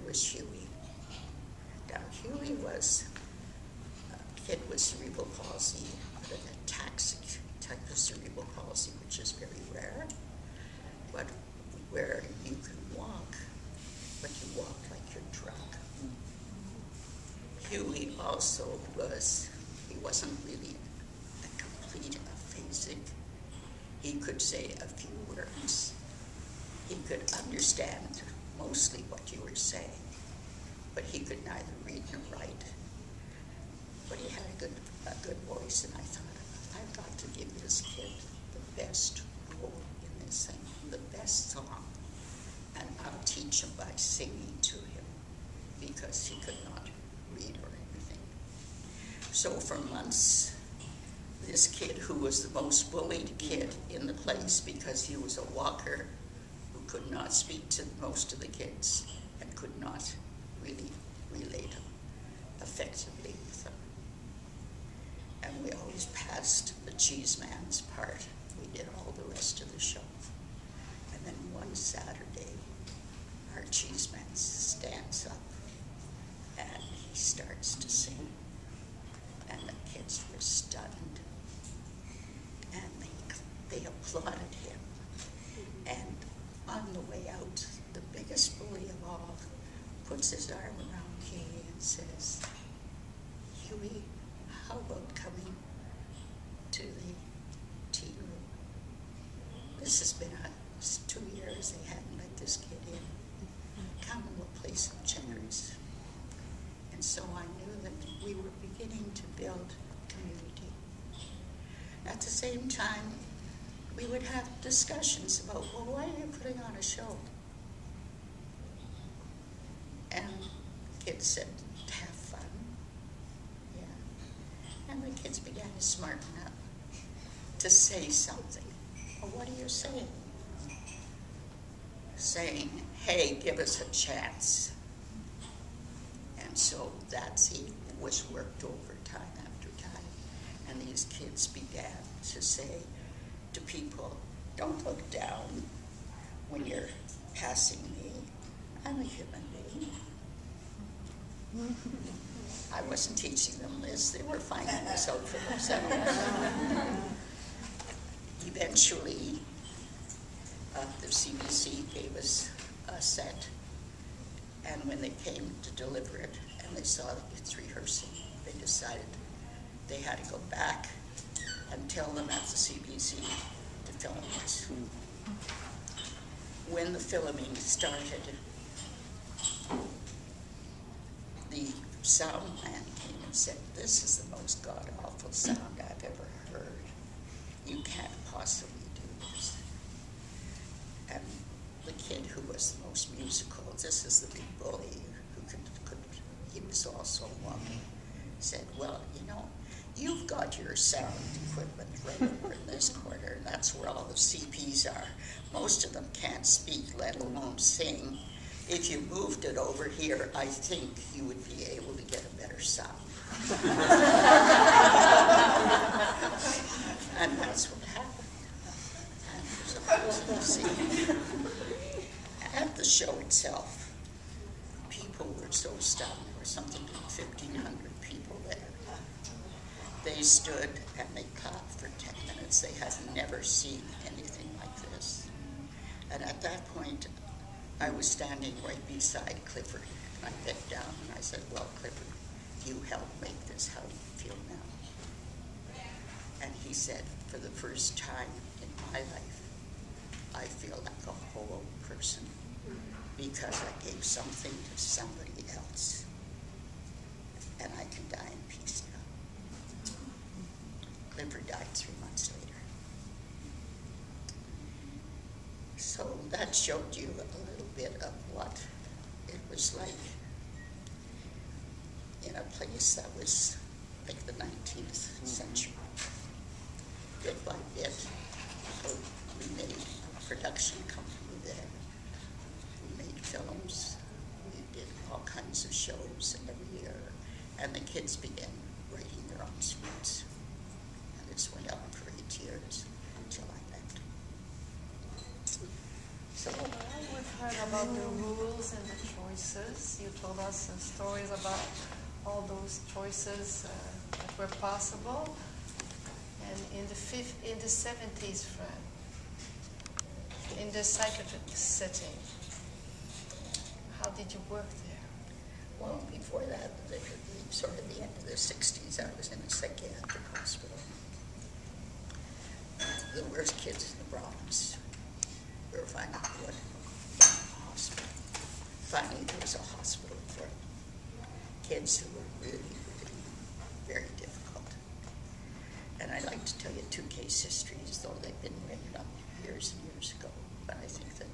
was Huey. Now, Huey was a kid with cerebral palsy, but an ataxic type of cerebral palsy, which is very rare, but where you can walk, but you walk like you're drunk. Huey also he wasn't really a complete aphasic. He could say a few words. He could understand mostly what you were saying, but he could neither read nor write. But he had a good voice, and I thought, I've got to give this kid the best role in this thing, the best song, and I'll teach him by singing to him, because he could not read or anything. So for months, this kid, who was the most bullied kid in the place because he was a walker who could not speak to most of the kids and could not really relate effectively with them. And we always passed the cheese man's part. We did all the rest of the show. And then one Saturday, our cheese man stands up and he starts to sing. And the kids were stunned. And they applauded him. And on the way out, the biggest bully of all puts his arm around Huey and says, Huey, how about coming to the tea room? This has been 2 years they hadn't let this kid in. Come and we'll play some checkers. And so I knew that we were beginning to build community. At the same time, we would have discussions about, well, why are you putting on a show? And kids said, to have fun. Yeah. And the kids began to smarten up, to say something. Well, what are you saying? Saying, hey, give us a chance. And so that was worked over time after time. And these kids began to say to people, don't look down when you're passing me. I'm a human being. I wasn't teaching them this. They were finding this out for themselves. Eventually, the CBC gave us a set. And when they came to deliver it, and they saw it's rehearsing, they decided they had to go back and tell them at the CBC to film it. When the filming started, the sound man came and said, this is the most god-awful sound I've ever heard. You can't possibly do this. And the kid who was the most musical, this is the big bully who could he was also walking, said, well, you know, you've got your sound equipment right over in this corner, and that's where all the CPs are. Most of them can't speak, let alone sing. If you moved it over here, I think you would be able to get a better sound. And that's what happened. And there's a scene. At the show itself, people were so stunned. There were something like 1,500 people there. They stood and they clapped for 10 minutes. They had never seen anything like this. And at that point, I was standing right beside Clifford. And I bent down and I said, well, Clifford, you helped make this. How do you feel now? And he said, for the first time in my life, I feel like a whole person because I gave something to somebody else. And I can die in peace now. Clifford died 3 months later. So that showed you a little bit of what it was like in a place that was like the 19th century. Bit by bit, so we made a production company there. We made films. We did all kinds of shows every year. And the kids began writing their own scripts. And this went on for 8 years until I left. So I would heard about the rules and the choices. You told us some stories about all those choices that were possible. And in the 70s, Fran, in the psychiatric setting, how did you work there? Well, before that, sort of the end of the 60s, I was in a psychiatric hospital. The worst kids in the Bronx were finding what in the hospital. Finally, there was a hospital for kids who were really, really very difficult. And I'd like to tell you two case histories, though they've been written up years and years ago, but I think that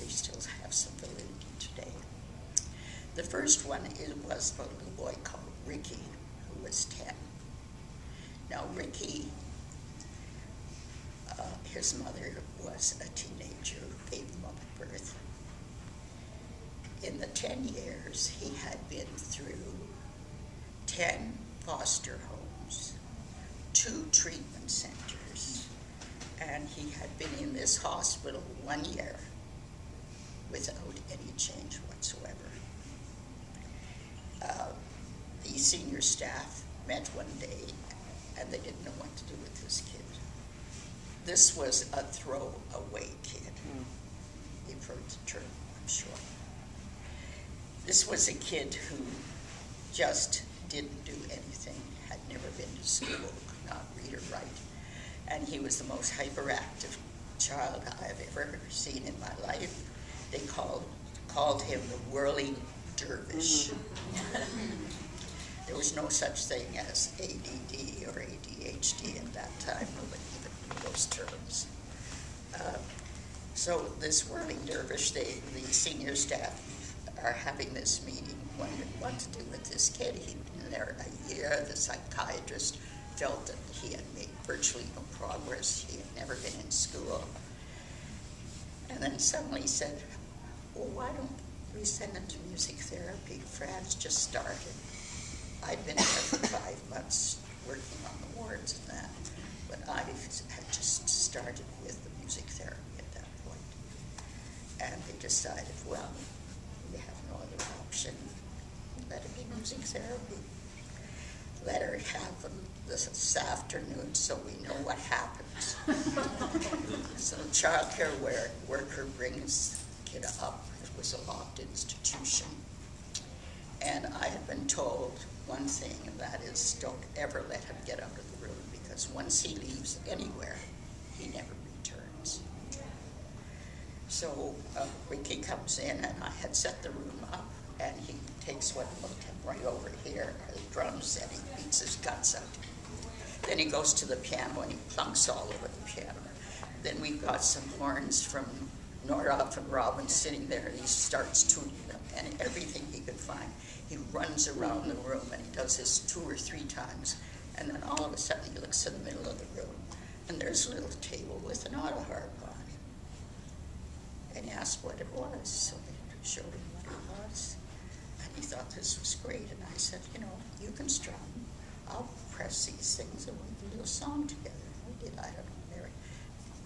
they still have some validity today. The first one was a little boy called Ricky, who was 10. Now, Ricky, his mother was a teenager who gave him up at birth. In the 10 years, he had been through 10 foster homes, 2 treatment centers, and he had been in this hospital 1 year without any change whatsoever. The senior staff met one day, and they didn't know what to do with this kid. This was a throwaway kid. You've heard the term, I'm sure. This was a kid who just didn't do anything, had never been to school, could not read or write, and he was the most hyperactive child I've ever seen in my life. They called him the whirling dervish. There was no such thing as ADD or ADHD at that time. Nobody even knew those terms. So this whirling dervish, the senior staff are having this meeting, wondering what to do with this kid. He'd been there a year. The psychiatrist felt that he had made virtually no progress. He had never been in school. And then suddenly said, well, why don't we send him to music therapy? Fran's just started. I'd been there for 5 months working on the wards and that, but I had just started with the music therapy at that point. And they decided, well, we have no other option. Let it be music therapy. Let her have them this afternoon so we know what happens. So the child care worker brings the kid up. It was a locked institution. And I had been told one thing, and that is don't ever let him get out of the room, because once he leaves anywhere, he never returns. So Ricky comes in, and I had set the room up, and he takes what looked him right over here, are the drums, and he beats his guts out. Then he goes to the piano, and he plunks all over the piano. Then we've got some horns from Nordhoff and Robbins sitting there, and he starts tuning them, and everything he could find. He runs around the room, and he does this 2 or 3 times, and then all of a sudden he looks in the middle of the room, and there's a little table with an auto harp on it. And he asked what it was, so I showed him what it was, and he thought this was great, and I said, you know, you can strum, I'll press these things, and we can do a song together. We did, I don't know,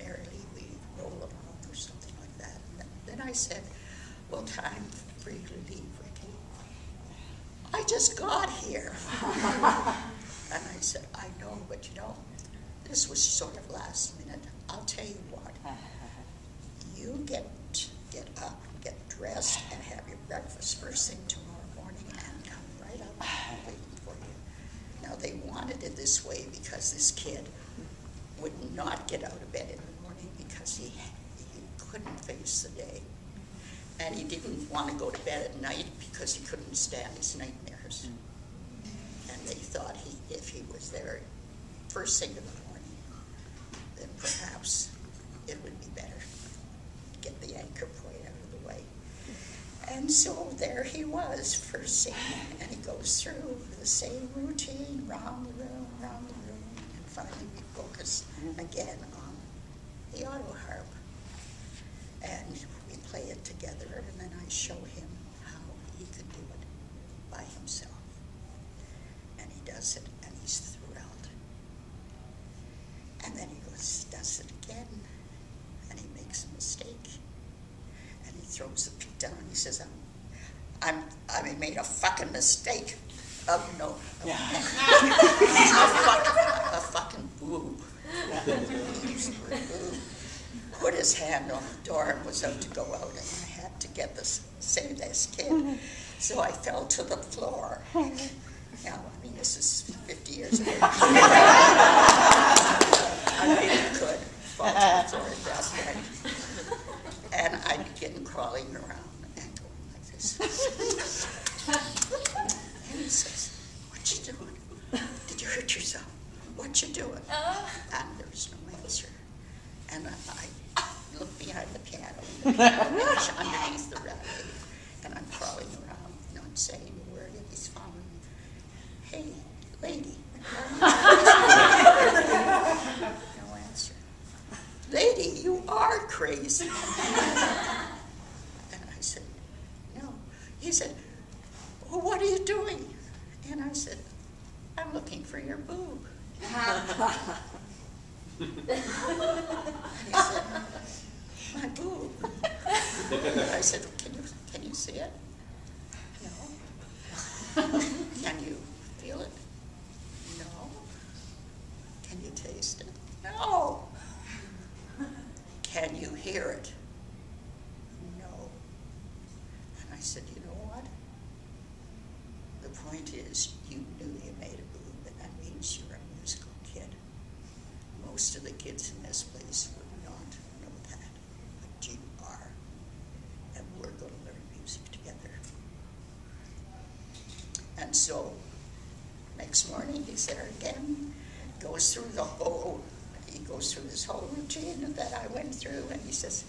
merrily we roll along or something like that. And then I said, well, time for you to leave, Ricky. I just got here. And I said, I know, but you know, this was sort of last minute. I'll tell you what, you get up, get dressed, and have your breakfast first thing tomorrow morning and come right up. I'm waiting for you. Now, they wanted it this way because this kid would not get out of bed in the morning because he couldn't face the day. And he didn't want to go to bed at night because he couldn't stand his nightmares. And they thought if he was there first thing in the morning, then perhaps it would be better to get the anchor point out of the way. And so there he was, first thing, and he goes through the same routine, round the room, and finally we focus again on the auto harp. And we play it together, and then I show him how he could do it by himself. And he does it, and he's thrilled. And then he goes, does it again, and he makes a mistake. throws the pick down. He says, I made a fucking mistake. A fucking boob. Put his hand on the door and was out to go out, and I had to save this kid. So I fell to the floor. Now, I mean, this is 50 years ago. I really could fall to the floor at that point. And I began crawling around and going like this. And he says, "What you doing? Did you hurt yourself? What you doing?" And there was no answer. And I looked behind the piano, and the piano bench underneath the radiator, and I'm crawling around, not saying a word, and he's following me. "Hey, lady." No answer. "Lady, you are crazy." And I said, "No." He said, "Well, what are you doing?" And I said, "I'm looking for your boob." And he said, "My boob." I said, can you see it?" "No." "Can you feel it?" "No." "Can you taste it?" "No." "Can you hear it?" "No." And I said, "You know what? The point is, you knew you made a boob, and that means you're a musical kid. Most of the kids in this place would not know that, but you are. And we're going to learn music together." And so, next morning, he's there again, goes through this whole routine that I went through, and he says,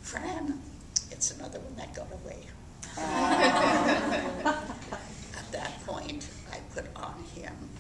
"Fran, it's another one that got away." At that point, I put on him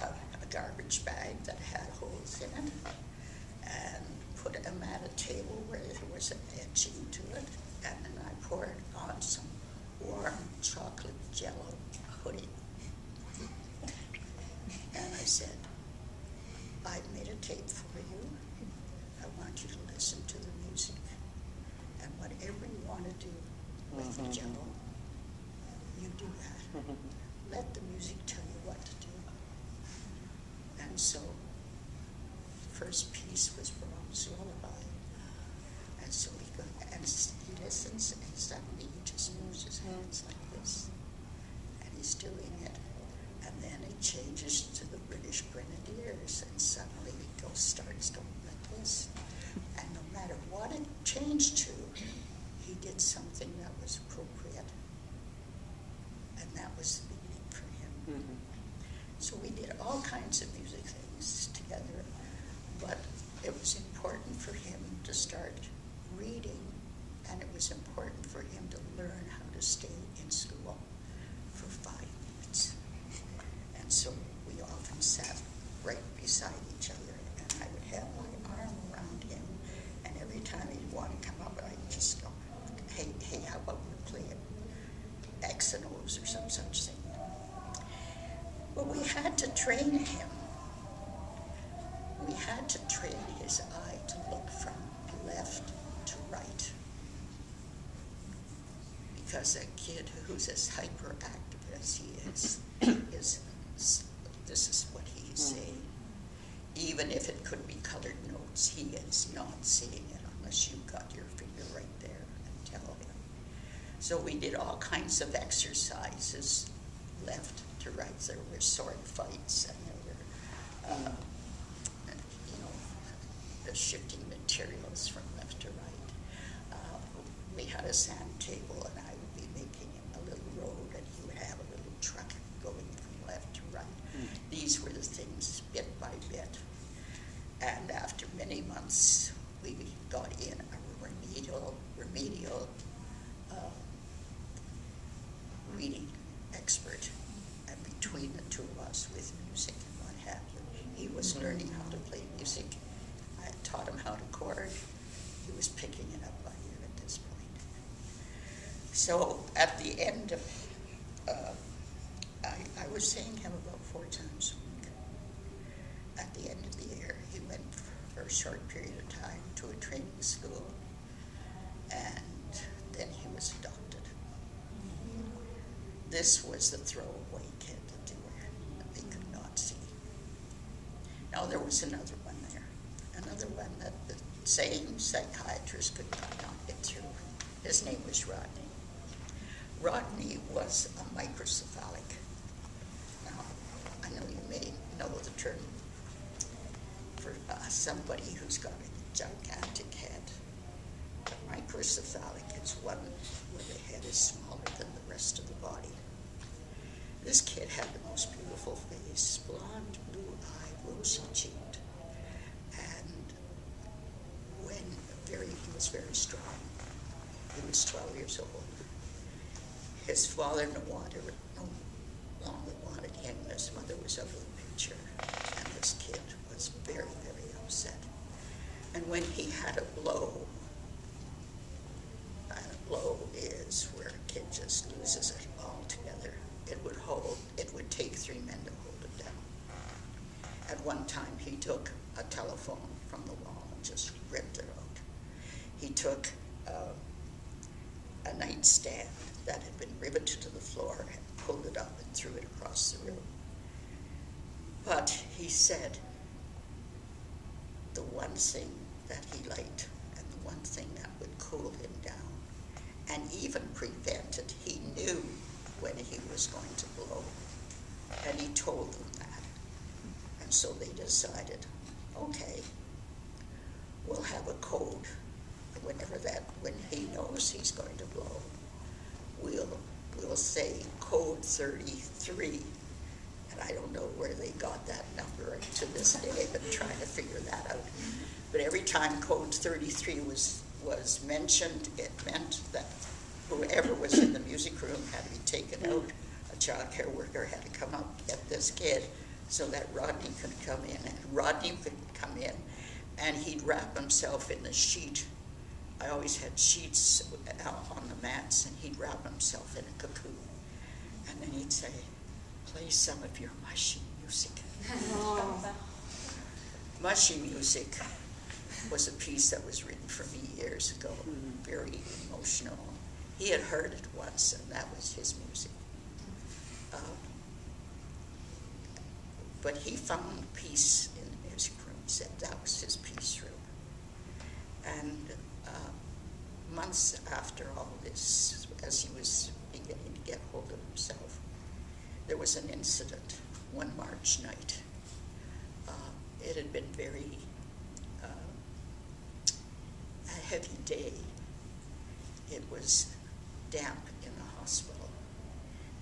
a garbage bag that had holes in it, and put him at a table where there was an edging to it, and then I poured on some warm chocolate jello pudding. And I said, "I've made a tape for you. I want you to listen to the music. And whatever you want to do with the jello, you do that. Let the music tell you what to do." And so, the first piece was Brahms' Lullaby. And so he listens, and suddenly he just moves his hands like this. And he's doing it. And then it changes to the British Grenadiers, and suddenly he starts going like this. And no matter what it changed to, he did something that was appropriate. And that was the beginning for him. So we did all kinds of music things together, but it was important for him to start reading, and it was important for him to learn how to stay in school for 5 minutes. And so we often sat right beside each other, and I would have my arm around him, and every time he'd want to come up, I'd just go, hey, how about we play X and O's or some such thing. Well, we had to train him. We had to train his eye to look from left to right. Because a kid who's as hyperactive as he is, this is what he's saying. Even if it could be colored notes, he is not seeing it unless you got your finger right there and tell him. So we did all kinds of exercises, left to right. There were sword fights, and there were, the shifting materials from left to right. We had a sand table, and I would be making a little road, and he would have a little truck going from left to right. These were the things bit by bit. And after many months, we got in a remedial reading expert, and between the two of us with music and what have you. He was learning how to play music. I had taught him how to chord. He was picking it up by ear at this point. So at the end of, I was seeing him about 4 times a week. At the end of the year, he went for a short period of time to a training school, and this was the throwaway kid that they could not see. Now there was another one there, another one that the same psychiatrist could not get through. His name was Rodney. Rodney was a microcephalic. Now, I know you may know the term for somebody who's got a gigantic head. But microcephalic is one where the head is smaller than the rest of the body. This kid had the most beautiful face, blonde, blue-eyed, rosy-cheeked, and he was very strong. He was 12 years old. His father no longer wanted him. His mother was out of the picture, and this kid was very, very upset. And when he had a blow, and a blow is where a kid just loses it altogether, it would take 3 men to hold it down. At one time, he took a telephone from the wall and just ripped it out. He took a nightstand that had been riveted to the floor and pulled it up and threw it across the room. But he said the one thing that he liked and the one thing that would cool him down and even prevent it, he knew when he was going to blow. And he told them that. And so they decided, okay, we'll have a code. When he knows he's going to blow, we'll say code 33. And I don't know where they got that number. To this day, I've been trying to figure that out. But every time code 33 was mentioned, it meant that whoever was in the music room had to be taken out. A child care worker had to come up and get this kid so that Rodney could come in. And Rodney could come in, and he'd wrap himself in the sheet. I always had sheets out on the mats, and he'd wrap himself in a cocoon. And then he'd say, play some of your mushy music. Mushy music was a piece that was written for me years ago, very emotional. He had heard it once, and that was his music. But he found peace in the music room, said that was his peace room. And months after all this, as he was beginning to get hold of himself, there was an incident one March night. It had been a heavy day. It was damp in the hospital.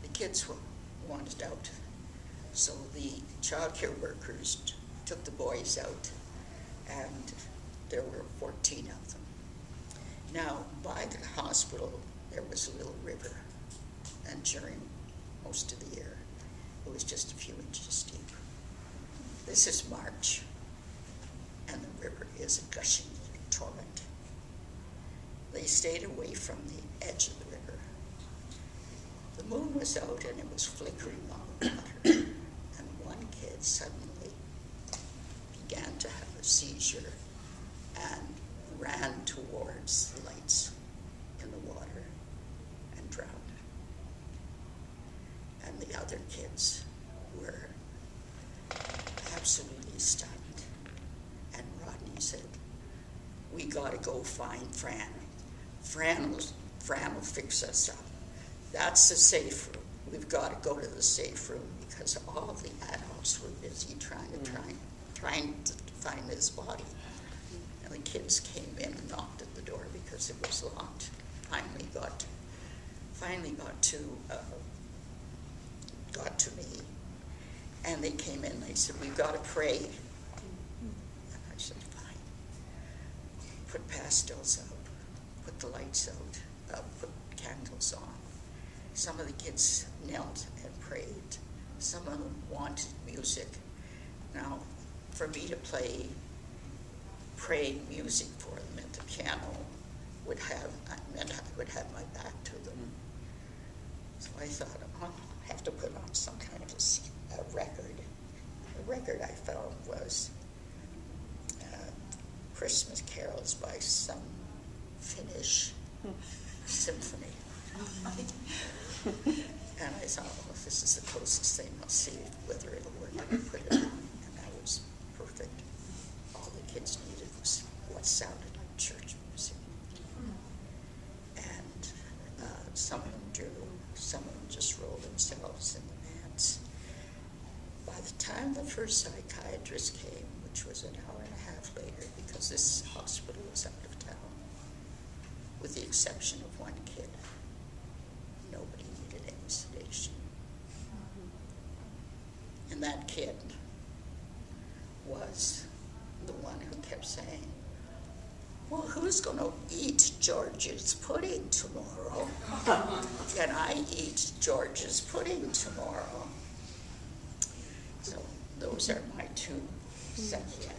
The kids were wanted out, so the child care workers took the boys out, and there were 14 of them. Now, by the hospital, there was a little river, and during most of the year, it was just a few inches deep. This is March, and the river is a gushing torrent. They stayed away from the edge of the river. The moon was out, and it was flickering on the water, and one kid suddenly began to have a seizure and ran towards the lights in the water and drowned. And the other kids were absolutely stunned. And Rodney said, we gotta go find Fran. Fran will fix us up. That's the safe room. We've gotta go to the safe room because all the adults were busy trying to find this body. And the kids came in and knocked at the door because it was locked. Finally got to me, and they came in. They said, "We've got to pray." And I said, "Fine." Put pastels out, put the lights out, put candles on. Some of the kids knelt and prayed. Some of them wanted music. Now, for me to play praying music for them at the piano meant I would have my back to them. So I thought, oh, I have to put on some kind of a record. The record I found was Christmas carols by some Finnish symphony. And I thought, well, this is the closest thing I'll see, whether it'll work. I put it on, and that was perfect. All the kids needed was what sounded like church music. And some of them drew, some of them just rolled themselves in the mats. By the time the first psychiatrist came, which was an hour and a half later, because this hospital was out of town, with the exception of one kid, nobody needed any sedation. And that kid was the one who kept saying, well, who's going to eat George's pudding tomorrow? Can I eat George's pudding tomorrow? So those are my two psychiatric